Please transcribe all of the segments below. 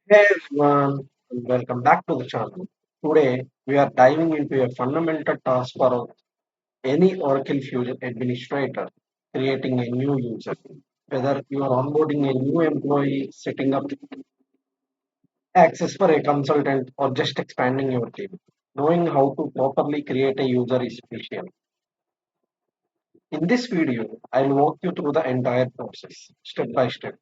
Hey everyone, and welcome back to the channel. Today we are diving into a fundamental task for any Oracle Fusion administrator, creating a new user. Whether you are onboarding a new employee, setting up access for a consultant, or just expanding your team, knowing how to properly create a user is crucial. In this video, I'll walk you through the entire process, step by step.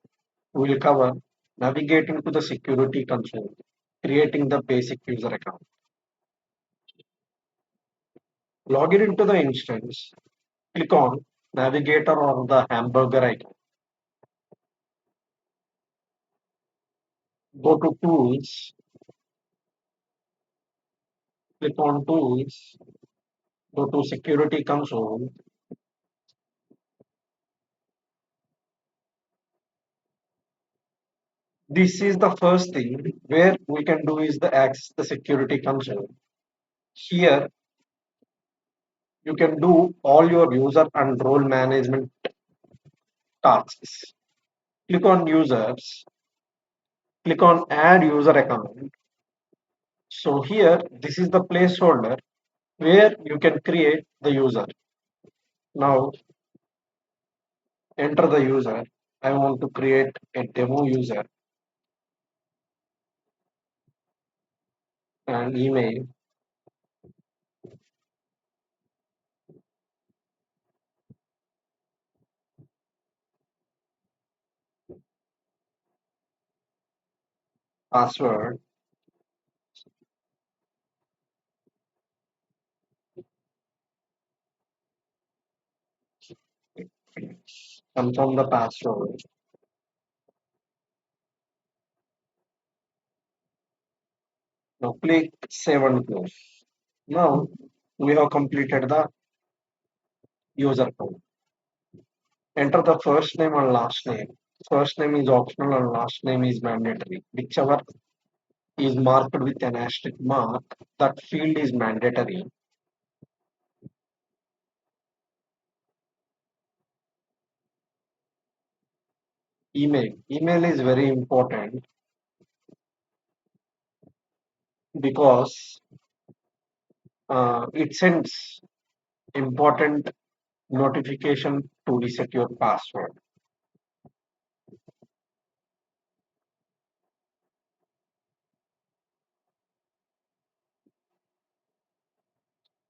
We will cover navigating to the security console, creating the basic user account. Log in into the instance, click on Navigator or the hamburger icon. Go to Tools, click on Tools, go to Security Console. This is the first thing where we can do is the access the security console. Here you can do all your user and role management tasks. Click on Users, click on Add User Account. So here this is the placeholder where you can create the user. Now enter the user. I want to create a demo user and email, password, confirm the password. Now click save and close. Now we have completed the user code. Enter the first name and last name. First name is optional and last name is mandatory. Whichever is marked with an asterisk mark, that field is mandatory. Email. Email is very important because it sends important notification to reset your password.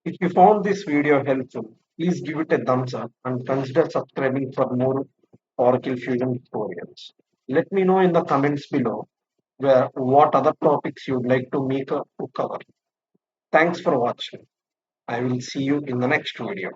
If you found this video helpful, please give it a thumbs up and consider subscribing for more Oracle Fusion tutorials. Let me know in the comments below where what other topics you'd like to make to cover. Thanks for watching. I will see you in the next video.